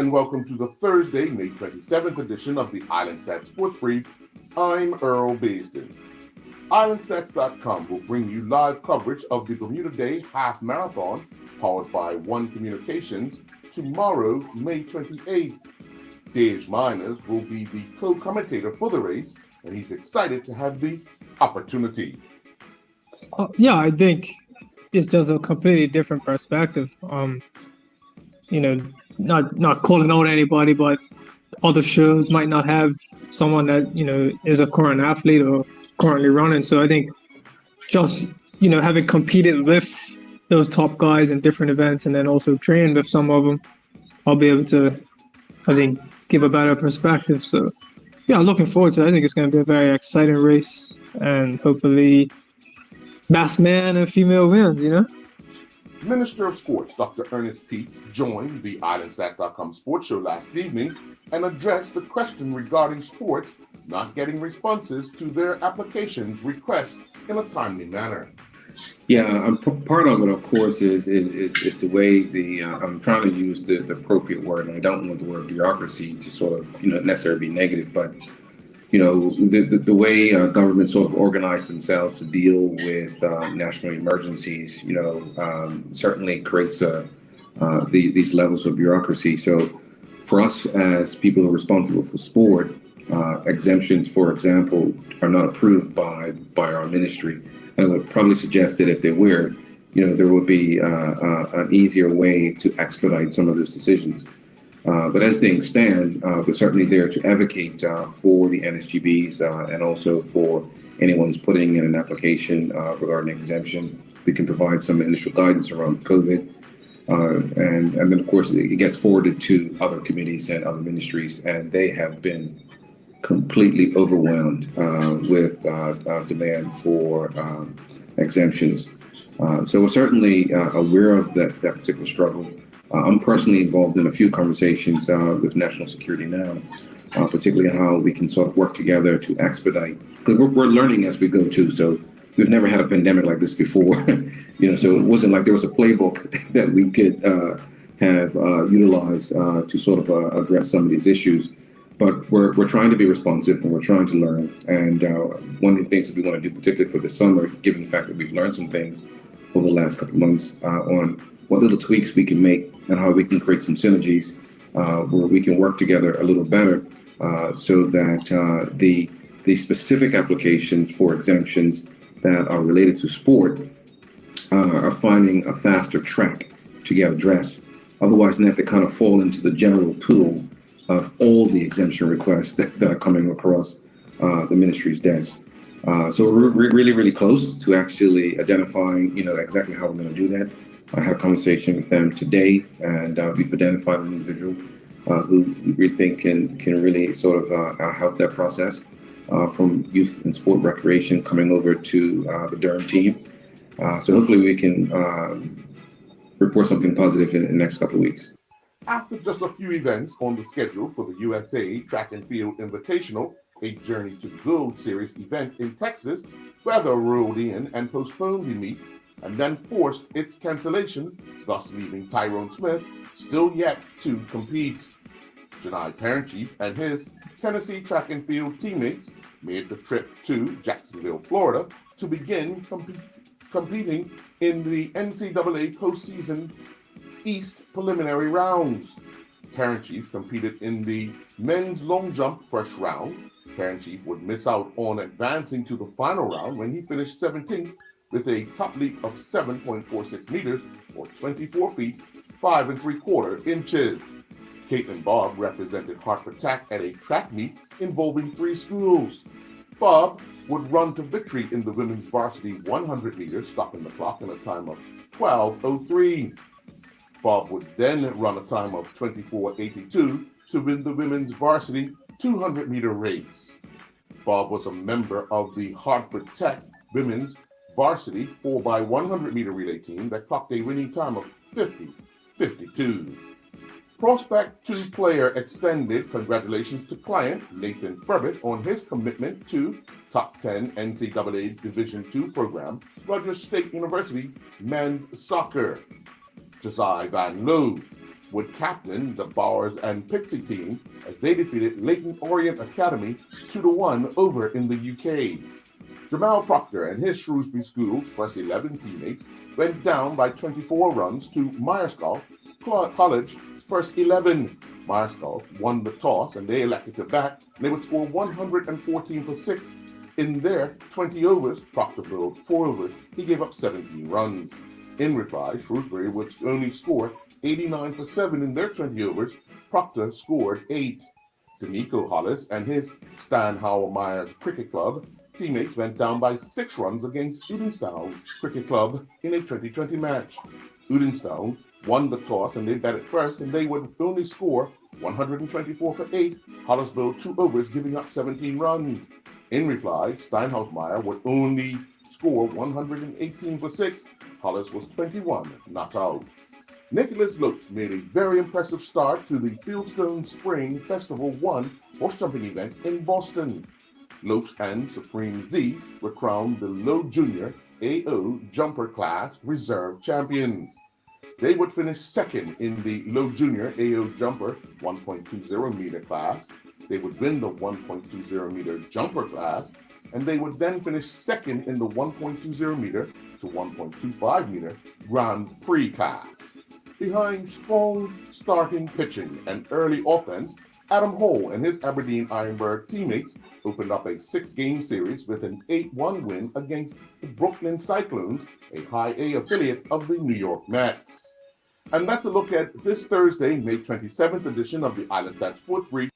and welcome to the Thursday, May 27th edition of the Island Stats Sports Brief. I'm Earl Baisden. IslandStats.com will bring you live coverage of the Bermuda Day Half Marathon, powered by One Communications, tomorrow, May 28th. Dave Miners will be the co-commentator for the race, and he's excited to have the opportunity. I think it's just a completely different perspective. Not calling out anybody, but other shows might not have someone that, is a current athlete or currently running. So I think just, having competed with those top guys in different events and then also trained with some of them, I'll be able to, I think, give a better perspective. So, looking forward to it. I think it's going to be a very exciting race, and hopefully best man and female wins, Minister of Sports Dr. Ernest Peake joined the IslandStats.com sports show last evening and addressed the question regarding sports not getting responses to their applications requests in a timely manner. Yeah, part of it, of course, is the way I'm trying to use the appropriate word, and I don't want the word bureaucracy to sort of, necessarily be negative, but the way governments sort of organize themselves to deal with national emergencies, certainly creates these levels of bureaucracy. So for us as people who are responsible for sport, exemptions, for example, are not approved by our ministry. And I would probably suggest that if they were, there would be an easier way to expedite some of those decisions. But as things stand, we're certainly there to advocate for the NSGBs and also for anyone who's putting in an application regarding exemption. We can provide some initial guidance around COVID. And then, of course, it gets forwarded to other committees and other ministries, and they have been completely overwhelmed with demand for exemptions. So we're certainly aware of that particular struggle. I'm personally involved in a few conversations with National Security Now, particularly how we can sort of work together to expedite, because we're learning as we go too. So we've never had a pandemic like this before, so it wasn't like there was a playbook that we could have utilized to sort of address some of these issues. But we're trying to be responsive, and we're trying to learn. And one of the things that we want to do, particularly for the summer, given the fact that we've learned some things over the last couple of months on what little tweaks we can make and how we can create some synergies where we can work together a little better so that the specific applications for exemptions that are related to sport are finding a faster track to get addressed. Otherwise, they have to kind of fall into the general pool of all the exemption requests that are coming across the ministry's desk. So we're really, really close to actually identifying, exactly how we're going to do that. I had a conversation with them today, and we've identified an individual who we think can really sort of help that process from youth and sport recreation coming over to the Durham team. So hopefully we can report something positive in the next couple of weeks. After just a few events on the schedule for the USA Track and Field Invitational, a Journey to Gold Series event in Texas, weather rolled in and postponed the meet, and then forced its cancellation, thus leaving Tyrone Smith still yet to compete. Janai Parentchief and his Tennessee track and field teammates made the trip to Jacksonville, Florida, to begin competing in the NCAA postseason East preliminary rounds. Parentchief competed in the men's long jump first round. Parentchief would miss out on advancing to the final round when he finished 17th with a top leap of 7.46 meters or 24 feet, 5 3/4 inches. Caitlin Bob represented Hartford Tech at a track meet involving 3 schools. Bob would run to victory in the women's varsity 100 meters, stopping the clock in a time of 12:03. Bob would then run a time of 24:82 to win the women's varsity 200-meter race. Bob was a member of the Hartford Tech women's varsity 4x100-meter relay team that clocked a winning time of 50:52. Prospect 2 player extended congratulations to client Nathan Furbett on his commitment to top 10 NCAA Division II program, Rogers State University men's soccer. Josiah Van Loo would captain the Bars and Pixie team as they defeated Leighton Orient Academy 2-1 over in the UK. Jamal Proctor and his Shrewsbury School's first 11 teammates went down by 24 runs to Myerscough College's first 11. Myerscough won the toss and they elected to bat. They would score 114 for 6 in their 20 overs. Proctor bowled 4 overs. He gave up 17 runs. In reply, Shrewsbury would only score 89 for 7 in their 20 overs. Proctor scored 8. Danico Hollis and his Stan Howell Myers Cricket Club teammates went down by 6 runs against Udenstown Cricket Club in a 2020 match. Udenstown won the toss and they batted first, and they would only score 124 for 8. Hollis bowled 2 overs, giving up 17 runs. In reply, Steinhausmeyer would only score 118 for 6. Hollis was 21 not out. Nicholas Lopes made a very impressive start to the Fieldstone Spring Festival 1 horse jumping event in Boston. Lopes and Supreme Z were crowned the Low Junior AO Jumper Class Reserve Champions. They would finish second in the Low Junior AO Jumper 1.20 meter class. They would win the 1.20 meter jumper class, and they would then finish second in the 1.20 meter to 1.25 meter Grand Prix class. Behind strong starting pitching and early offense, Adam Hall and his Aberdeen Ironbird teammates opened up a 6-game series with an 8-1 win against the Brooklyn Cyclones, a High A affiliate of the New York Mets. And that's a look at this Thursday, May 27th edition of the Island Stats Sports Brief.